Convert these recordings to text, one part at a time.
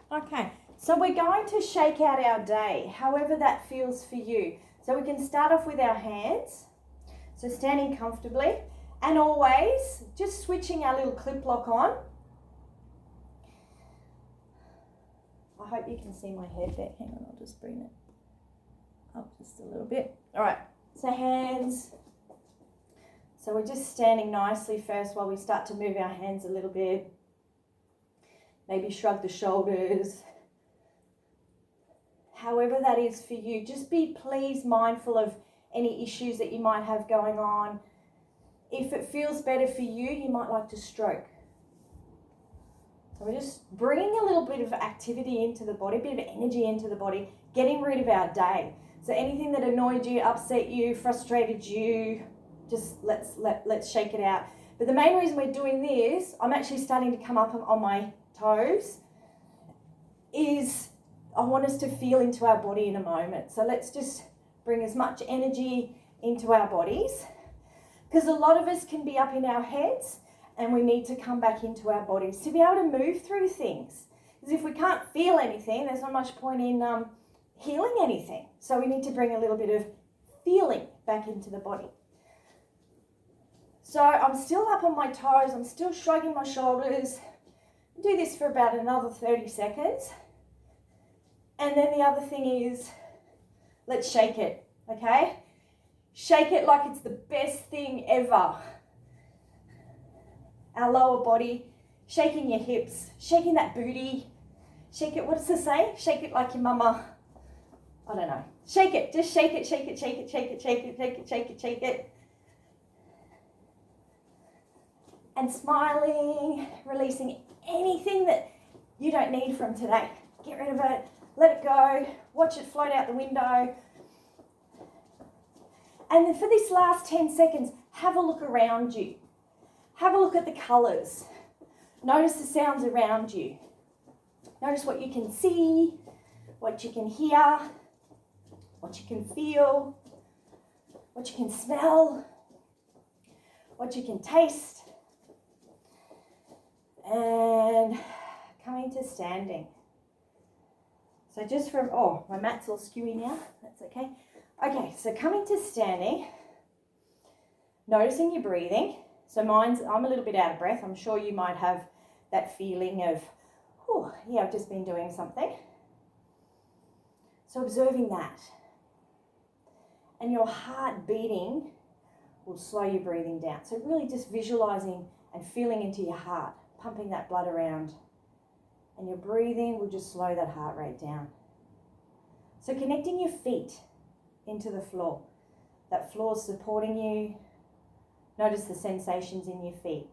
Okay, so we're going to shake out our day, however that feels for you. So we can start off with our hands, so standing comfortably, and always just switching our little clip lock on. I hope you can see my head there. Hang on, I'll just bring it up just a little bit. All right, so hands. So we're just standing nicely first while we start to move our hands a little bit. Maybe shrug the shoulders. However that is for you, just be please mindful of any issues that you might have going on. If it feels better for you, you might like to stroke. So we're just bringing a little bit of activity into the body, a bit of energy into the body, getting rid of our day. So anything that annoyed you, upset you, frustrated you, just let's shake it out. But the main reason we're doing this, I'm actually starting to come up on my toes, is I want us to feel into our body in a moment. So let's just bring as much energy into our bodies, because a lot of us can be up in our heads and we need to come back into our bodies to be able to move through things. Because if we can't feel anything, there's not much point in healing anything. So we need to bring a little bit of feeling back into the body. So I'm still up on my toes, I'm still shrugging my shoulders. Do this for about another 30 seconds. And then the other thing is, let's shake it, okay? Shake it like it's the best thing ever. Our lower body, shaking your hips, shaking that booty. Shake it, what does it say? Shake it like your mama. I don't know. Shake it, just shake it, shake it, shake it, shake it, shake it, shake it, shake it, shake it. And smiling, releasing anything that you don't need from today. Get rid of it, let it go, watch it float out the window. And then for this last 10 seconds, have a look around you. Have a look at the colours. Notice the sounds around you. Notice what you can see, what you can hear, what you can feel, what you can smell, what you can taste. And coming to standing. So just from, oh, my mat's all skewy now. That's okay. Okay, so coming to standing, noticing your breathing. So I'm a little bit out of breath. I'm sure you might have that feeling of, oh, yeah, I've just been doing something. So observing that. And your heart beating will slow your breathing down. So really just visualizing and feeling into your heart, pumping that blood around. And your breathing will just slow that heart rate down. So connecting your feet into the floor. That floor is supporting you. Notice the sensations in your feet.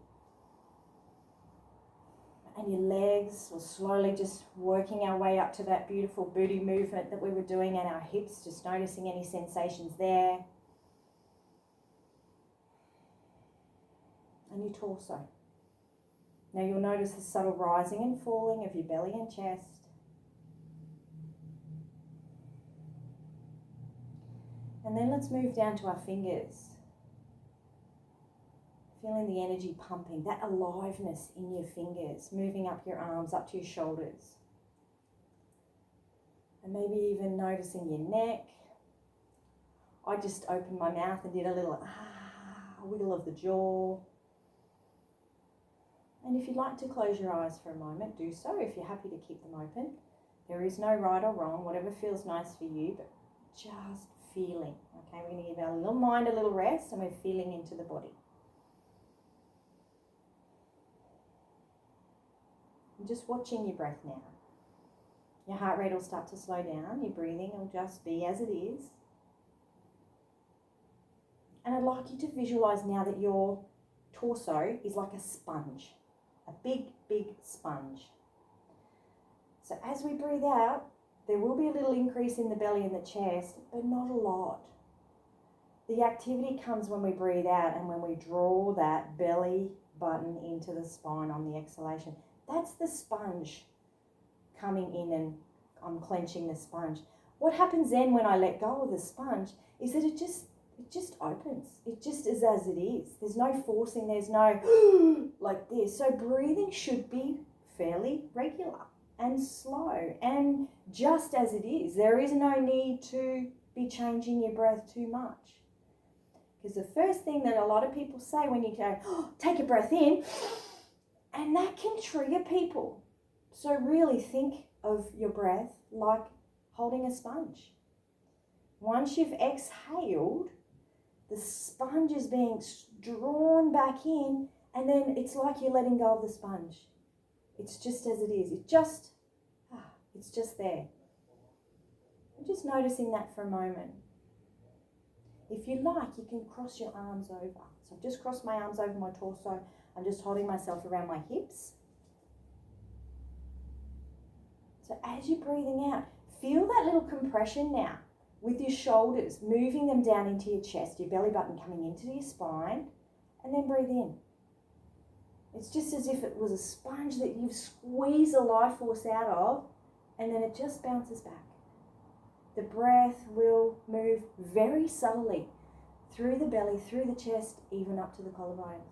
And your legs, we're slowly just working our way up to that beautiful booty movement that we were doing, and our hips, just noticing any sensations there. And your torso. Now you'll notice the subtle rising and falling of your belly and chest. And then let's move down to our fingers. Feeling the energy pumping, that aliveness in your fingers, moving up your arms, up to your shoulders. And maybe even noticing your neck. I just opened my mouth and did a little wiggle of the jaw. And if you'd like to close your eyes for a moment, do so if you're happy to keep them open. There is no right or wrong, whatever feels nice for you, but just feeling. Okay, we're going to give our little mind a little rest, and we're feeling into the body. And just watching your breath now. Your heart rate will start to slow down, your breathing will just be as it is. And I'd like you to visualize now that your torso is like a sponge. A big, big sponge. So as we breathe out, there will be a little increase in the belly and the chest, but not a lot. The activity comes when we breathe out and when we draw that belly button into the spine on the exhalation. That's the sponge coming in, and I'm clenching the sponge. What happens then when I let go of the sponge is that it just opens. It just is as it is. There's no forcing, there's no like this. So breathing should be fairly regular. and slow and just as it is. There is no need to be changing your breath too much. Because the first thing that a lot of people say when you go, oh, take a breath in, and that can trigger people. So really think of your breath like holding a sponge. Once you've exhaled, the sponge is being drawn back in, and then it's like you're letting go of the sponge. It's just as it is. It's just there. I'm just noticing that for a moment. If you like, you can cross your arms over. So I've just crossed my arms over my torso. I'm just holding myself around my hips. So as you're breathing out, feel that little compression now with your shoulders, moving them down into your chest, your belly button coming into your spine, and then breathe in. It's just as if it was a sponge that you've squeezed the life force out of, and then it just bounces back. The breath will move very subtly through the belly, through the chest, even up to the collarbones.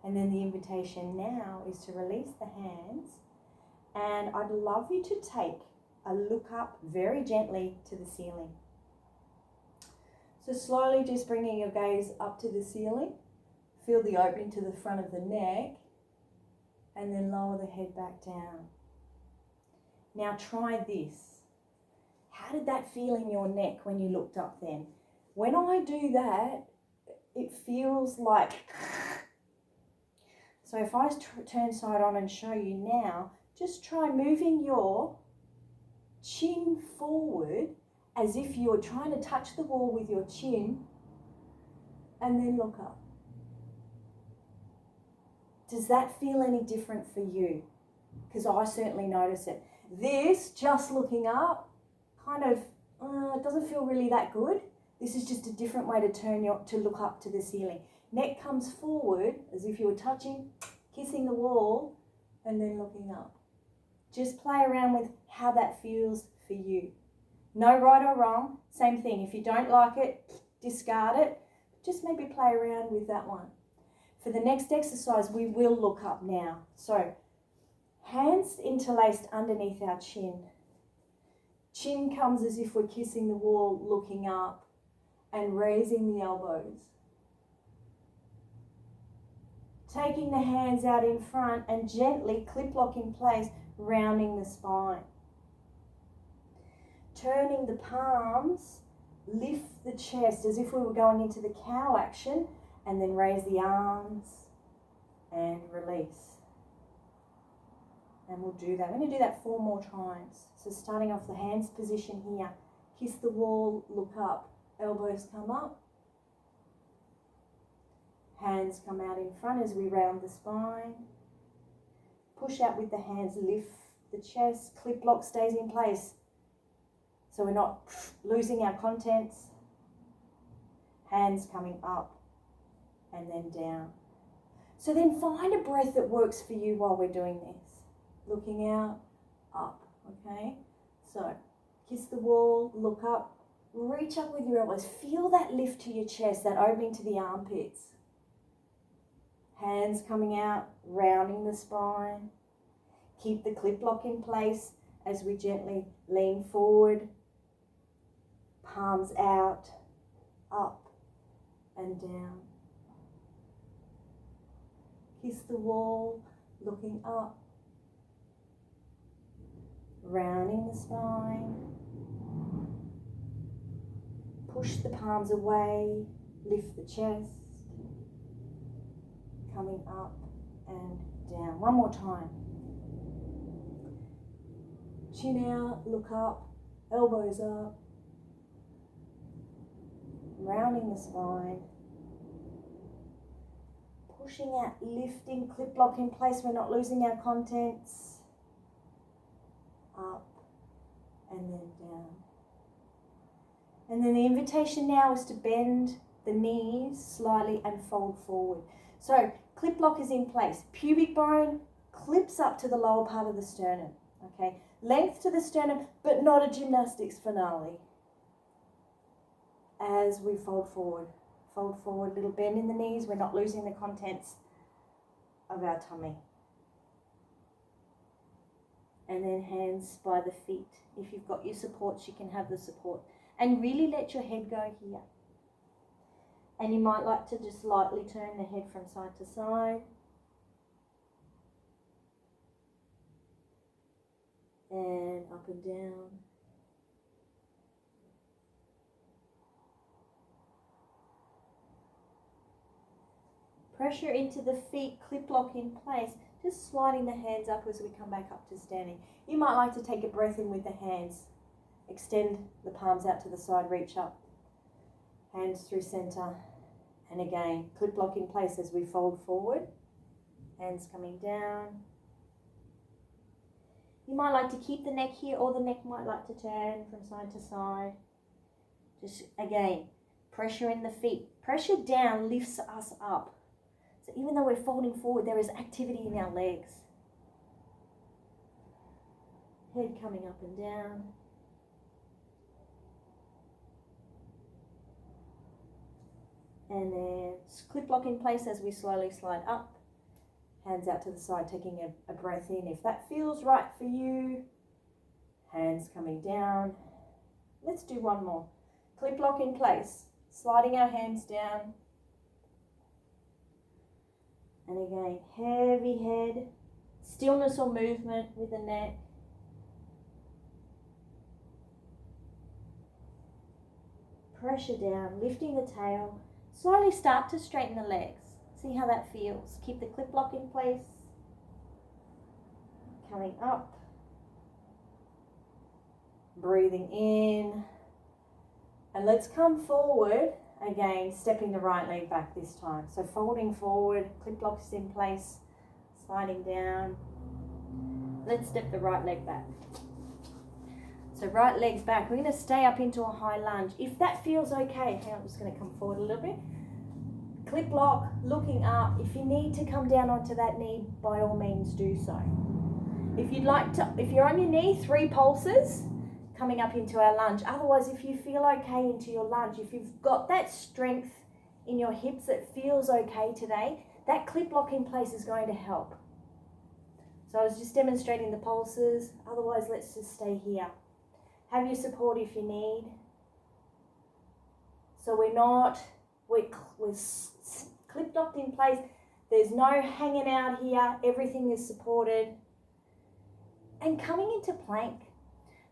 And then the invitation now is to release the hands, and I'd love you to take a look up very gently to the ceiling. So slowly just bringing your gaze up to the ceiling, feel the opening to the front of the neck, and then lower the head back down. Now try this. How did that feel in your neck when you looked up then? When I do that, it feels like... So if I turn side on and show you now, just try moving your chin forward as if you were trying to touch the wall with your chin, and then look up. Does that feel any different for you? Because I certainly notice it. This, just looking up, kind of, it doesn't feel really that good. This is just a different way to look up to the ceiling. Neck comes forward as if you were touching, kissing the wall, and then looking up. Just play around with how that feels for you. No right or wrong, same thing. If you don't like it, discard it. Just maybe play around with that one. For the next exercise, we will look up now. So, hands interlaced underneath our chin. Chin comes as if we're kissing the wall, looking up, and raising the elbows. Taking the hands out in front and gently clip lock in place, rounding the spine. Turning the palms, lift the chest as if we were going into the cow action, and then raise the arms and release. And we'll do that. We're going to do that 4 more times. So starting off the hands position here, kiss the wall, look up, elbows come up. Hands come out in front as we round the spine. Push out with the hands, lift the chest, clip lock stays in place. So we're not losing our contents. Hands coming up and then down. So then find a breath that works for you while we're doing this. Looking out, up, okay? So kiss the wall, look up, reach up with your elbows. Feel that lift to your chest, that opening to the armpits. Hands coming out, rounding the spine. Keep the clip lock in place as we gently lean forward. Palms out, up and down. Kiss the wall, looking up. Rounding the spine. Push the palms away, lift the chest. Coming up and down. One more time. Chin out, look up, elbows up. Rounding the spine. Pushing out, lifting, clip lock in place. We're not losing our contents. Up and then down. And then the invitation now is to bend the knees slightly and fold forward. So clip lock is in place. Pubic bone clips up to the lower part of the sternum. Okay, length to the sternum, but not a gymnastics finale. as we fold forward. Fold forward, little bend in the knees. We're not losing the contents of our tummy. And then hands by the feet. If you've got your supports, you can have the support. And really let your head go here. And you might like to just lightly turn the head from side to side. And up and down. Pressure into the feet, clip lock in place. Just sliding the hands up as we come back up to standing. You might like to take a breath in with the hands. Extend the palms out to the side, reach up. Hands through center. And again, clip lock in place as we fold forward. Hands coming down. You might like to keep the neck here, or the neck might like to turn from side to side. Just again, pressure in the feet. Pressure down lifts us up. So even though we're folding forward, there is activity in our legs. Head coming up and down. And then clip lock in place as we slowly slide up. Hands out to the side, taking a breath in. If that feels right for you, hands coming down. Let's do one more. Clip lock in place, sliding our hands down. And again, heavy head, stillness or movement with the neck. Pressure down, lifting the tail. Slowly start to straighten the legs. See how that feels. Keep the clip lock in place. Coming up. Breathing in. And let's come forward. Again, stepping the right leg back this time. So folding forward, clip locks in place, sliding down. Let's step the right leg back. So right leg's back. We're going to stay up into a high lunge. If that feels okay, I'm just going to come forward a little bit. Clip lock, looking up. If you need to come down onto that knee, by all means do so. If you'd like to, if you're on your knee, 3 pulses coming up into our lunge. Otherwise, if you feel okay into your lunge, if you've got that strength in your hips that feels okay today, that clip lock in place is going to help. So I was just demonstrating the pulses. Otherwise, let's just stay here. Have your support if you need. So we're clip locked in place. There's no hanging out here. Everything is supported. And coming into plank.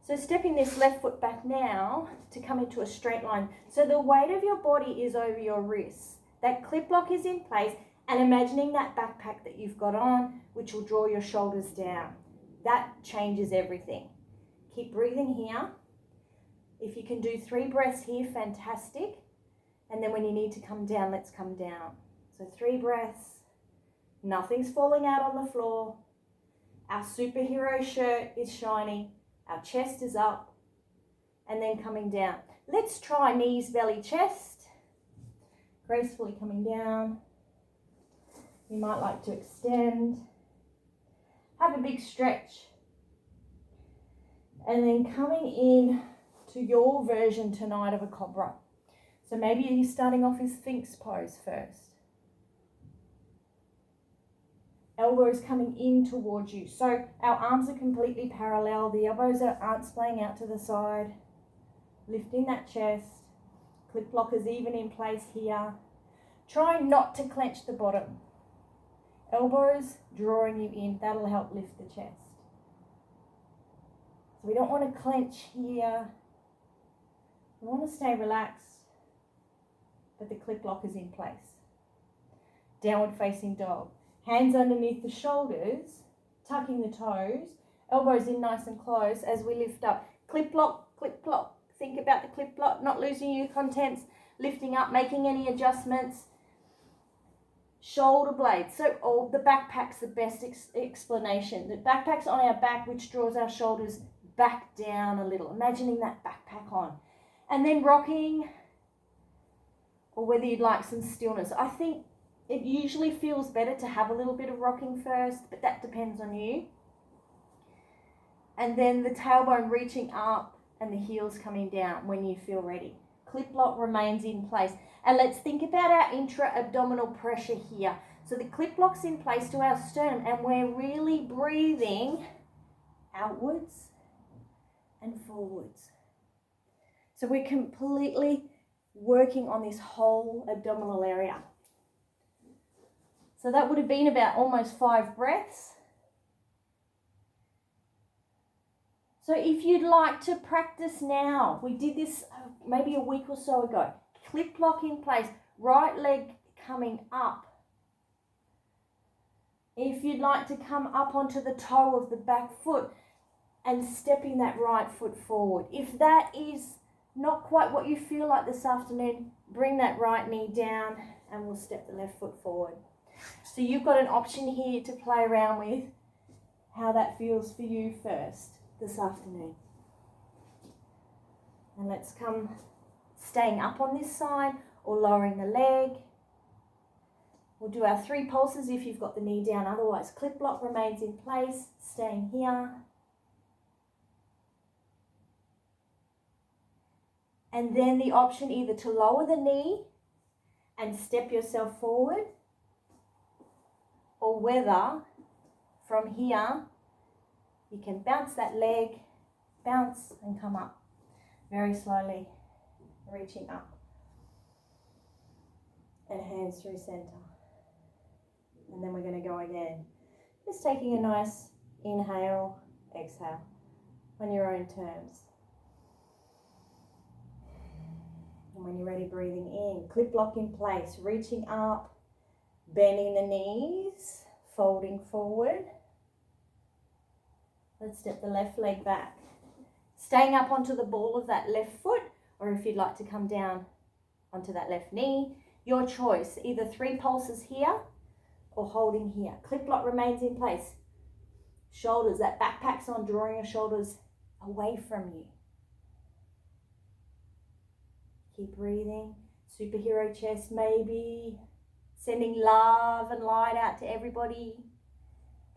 So stepping this left foot back now to come into a straight line. So the weight of your body is over your wrists. That clip lock is in place, and imagining that backpack that you've got on, which will draw your shoulders down. That changes everything. Keep breathing here. If you can do 3 breaths here, fantastic. And then when you need to come down, let's come down. So 3 breaths. Nothing's falling out on the floor. Our superhero shirt is shiny. Our chest is up. And then coming down. Let's try knees, belly, chest. Gracefully coming down. You might like to extend. Have a big stretch. And then coming in to your version tonight of a cobra. So maybe you're starting off in Sphinx pose first. Elbows coming in towards you. So our arms are completely parallel. The elbows aren't splaying out to the side. Lifting that chest. Clip lock is even in place here. Try not to clench the bottom. Elbows drawing you in. That'll help lift the chest. So we don't want to clench here. We want to stay relaxed. But the clip lock is in place. Downward facing dog. Hands underneath the shoulders, tucking the toes, elbows in nice and close as we lift up. Clip lock, clip lock. Think about the clip lock, not losing your contents, lifting up, making any adjustments. Shoulder blades. So the backpack's the best explanation. The backpack's on our back, which draws our shoulders back down a little. Imagining that backpack on. And then rocking, or whether you'd like some stillness. I think it usually feels better to have a little bit of rocking first, but that depends on you. And then the tailbone reaching up and the heels coming down when you feel ready. Clip lock remains in place. And let's think about our intra-abdominal pressure here. So the clip lock's in place to our sternum and we're really breathing outwards and forwards. So we're completely working on this whole abdominal area. So that would have been about almost 5 breaths. So if you'd like to practice now, we did this maybe a week or so ago. Clip lock in place, right leg coming up. If you'd like to come up onto the toe of the back foot and stepping that right foot forward. If that is not quite what you feel like this afternoon, bring that right knee down and we'll step the left foot forward. So you've got an option here to play around with how that feels for you first this afternoon. And let's come staying up on this side or lowering the leg. We'll do our 3 pulses if you've got the knee down, otherwise clip lock remains in place, staying here. And then the option either to lower the knee and step yourself forward, or whether from here you can bounce that leg, bounce and come up very slowly, reaching up. And hands through center. And then we're going to go again. Just taking a nice inhale, exhale on your own terms. And when you're ready, breathing in, clip lock in place, reaching up, bending the knees, folding forward. Let's step the left leg back. Staying up onto the ball of that left foot, or if you'd like to come down onto that left knee, your choice. Either 3 pulses here or holding here. Clip lock remains in place. Shoulders, that backpack's on, drawing your shoulders away from you. Keep breathing. Superhero chest maybe. Sending love and light out to everybody.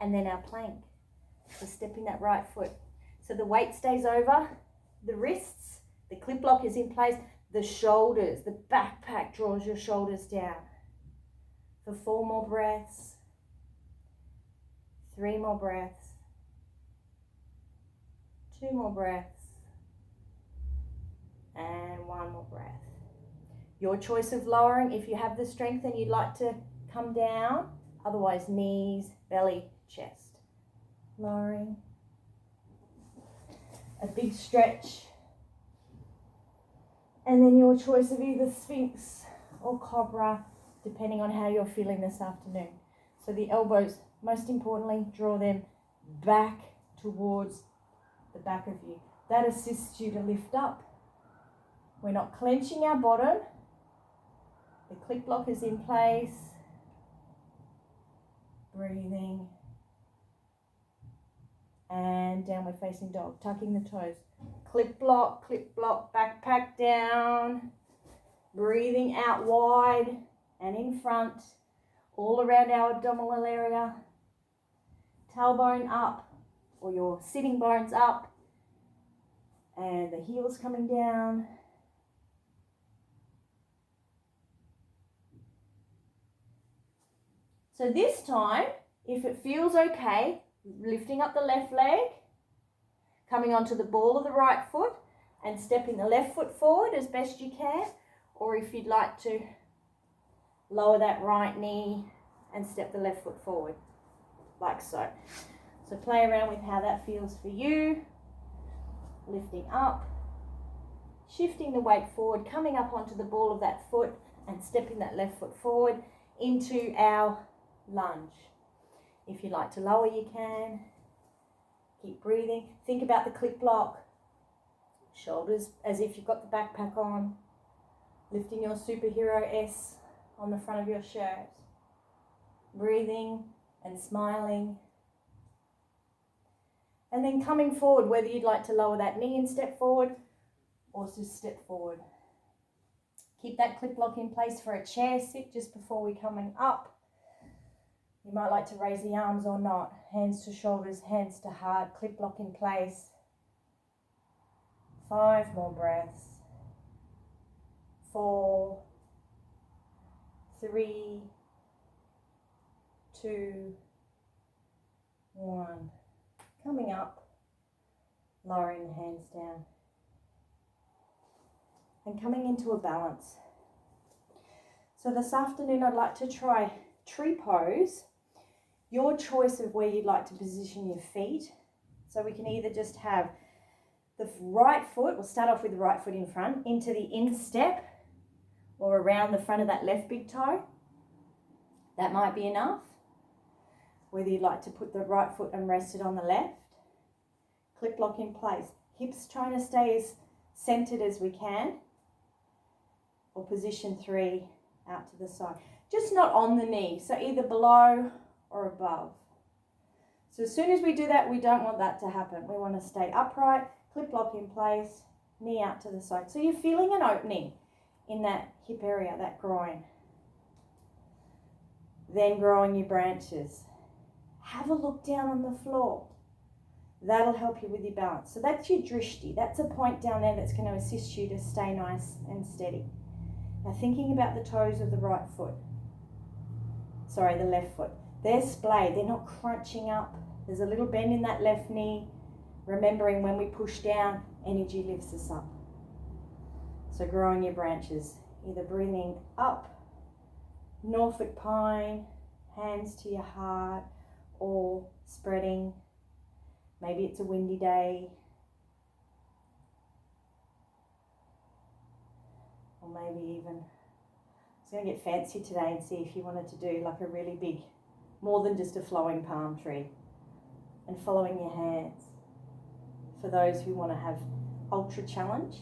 And then our plank. So stepping that right foot. So the weight stays over the wrists. The clip lock is in place. The shoulders, the backpack draws your shoulders down. For 4 more breaths. 3 more breaths. 2 more breaths. And 1 more breath. Your choice of lowering if you have the strength and you'd like to come down. Otherwise, knees, belly, chest. Lowering. A big stretch. And then your choice of either Sphinx or Cobra, depending on how you're feeling this afternoon. So the elbows, most importantly, draw them back towards the back of you. That assists you to lift up. We're not clenching our bottom. The clip lock is in place. Breathing. And downward facing dog, tucking the toes. Clip block, backpack down. Breathing out wide and in front, all around our abdominal area. Tailbone up, or your sitting bones up. And the heels coming down. So this time, if it feels okay, lifting up the left leg, coming onto the ball of the right foot and stepping the left foot forward as best you can, or if you'd like to lower that right knee and step the left foot forward, like so. So play around with how that feels for you. Lifting up, shifting the weight forward, coming up onto the ball of that foot and stepping that left foot forward into our lunge. If you'd like to lower, you can. Keep breathing. Think about the clip lock. Shoulders as if you've got the backpack on. Lifting your superhero S on the front of your shirt. Breathing and smiling. And then coming forward, whether you'd like to lower that knee and step forward or just step forward. Keep that clip lock in place for a chair sit just before we're coming up. You might like to raise the arms or not. Hands to shoulders, hands to heart, clip lock in place. 5 more breaths. 4, 3, 2, 1. Coming up, lowering the hands down, and coming into a balance. So this afternoon I'd like to try tree pose, your choice of where you'd like to position your feet. So we can either just have the right foot, we'll start off with the right foot in front, into the instep or around the front of that left big toe. That might be enough. Whether you'd like to put the right foot and rest it on the left. Clip lock in place. Hips trying to stay as centered as we can. Or position 3 out to the side. Just not on the knee, so either below or above. So as soon as we do that, we don't want that to happen. We want to stay upright, clip lock in place, knee out to the side. So you're feeling an opening in that hip area, that groin. Then growing your branches. Have a look down on the floor. That'll help you with your balance. So that's your drishti. That's a point down there that's going to assist you to stay nice and steady. Now thinking about the toes of the right foot. Sorry, the left foot. They're splayed. They're not crunching up. There's a little bend in that left knee. Remembering when we push down, energy lifts us up. So growing your branches. Either breathing up, Norfolk pine, hands to your heart, or spreading. Maybe it's a windy day. Or maybe even, I was going to get fancy today and see if you wanted to do like a really big, more than just a flowing palm tree. And following your hands. For those who want to have ultra challenge,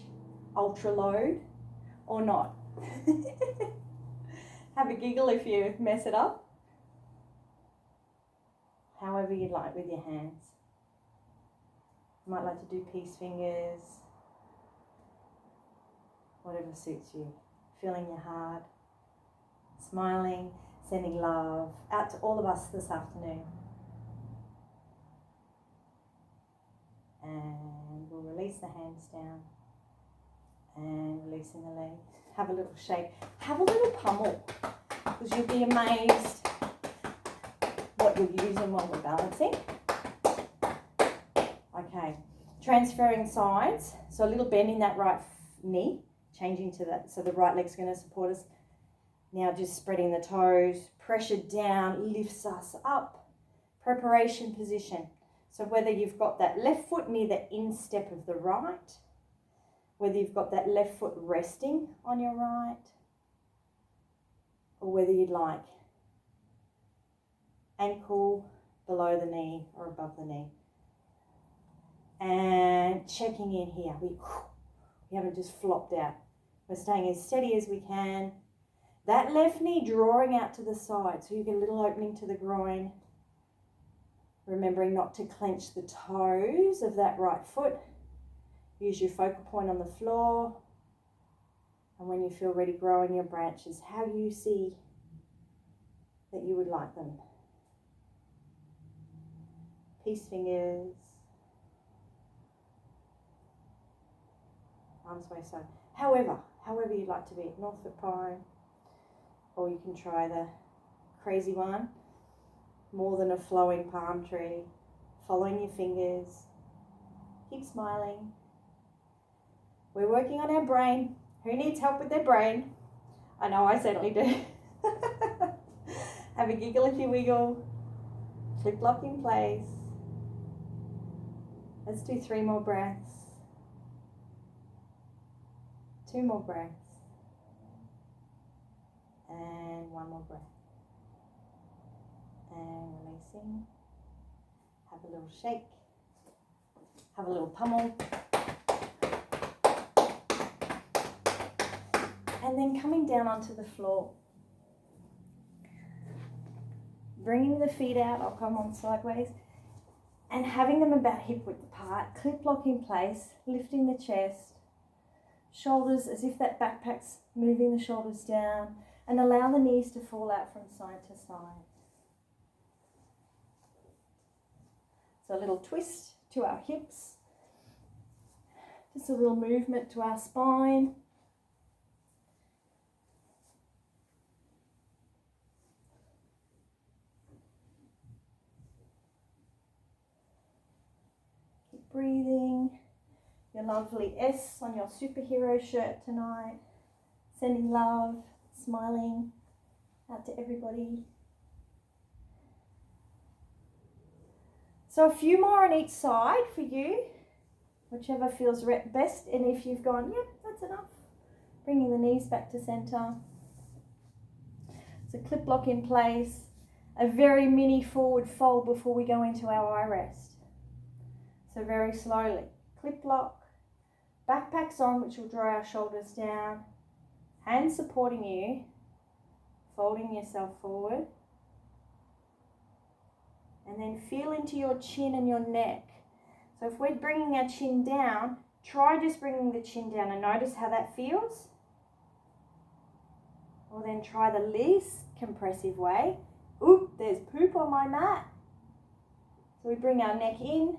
ultra load, or not. Have a giggle if you mess it up. However you'd like with your hands. You might like to do peace fingers. Whatever suits you. Filling your heart. Smiling, sending love out to all of us this afternoon. And we'll release the hands down. And releasing the legs. Have a little shake. Have a little pummel. Because you'll be amazed what you're using while we're balancing. Okay. Transferring sides. So a little bend in that right knee. Changing to that. So the right leg's going to support us. Now just spreading the toes. Pressure down. Lifts us up. Preparation position. So whether you've got that left foot near the instep of the right, whether you've got that left foot resting on your right, or whether you'd like ankle below the knee or above the knee. And checking in here. We haven't just flopped out. We're staying as steady as we can. That left knee drawing out to the side, so you get a little opening to the groin. Remembering not to clench the toes of that right foot. Use your focal point on the floor. And when you feel ready, growing your branches, how you see that you would like them. Peace fingers. Arms way side. However you'd like to be. Norfolk pine. Or you can try the crazy one. More than a flowing palm tree. Following your fingers. Keep smiling. We're working on our brain. Who needs help with their brain? I know I certainly do. Have a giggle if you wiggle. Clip lock in place. Let's do 3 more breaths. 2 more breaths. And 1 more breath. And releasing. Have a little shake. Have a little pummel. And then coming down onto the floor. Bringing the feet out, I'll come on sideways. And having them about hip width apart. Clip lock in place, lifting the chest. Shoulders as if that backpack's moving the shoulders down. And allow the knees to fall out from side to side. So a little twist to our hips. Just a little movement to our spine. breathing your lovely S on your superhero shirt tonight. Sending love, smiling out to everybody. So a few more on each side for you, whichever feels best. And if you've gone, yep, that's enough, bringing the knees back to center. So clip lock in place, a very mini forward fold before we go into our eye rest. So very slowly, clip lock, backpacks on, which will draw our shoulders down, hands supporting you, folding yourself forward, and then feel into your chin and your neck. So if we're bringing our chin down, try just bringing the chin down and notice how that feels. Or then try the least compressive way. Oop, there's poop on my mat. So we bring our neck in,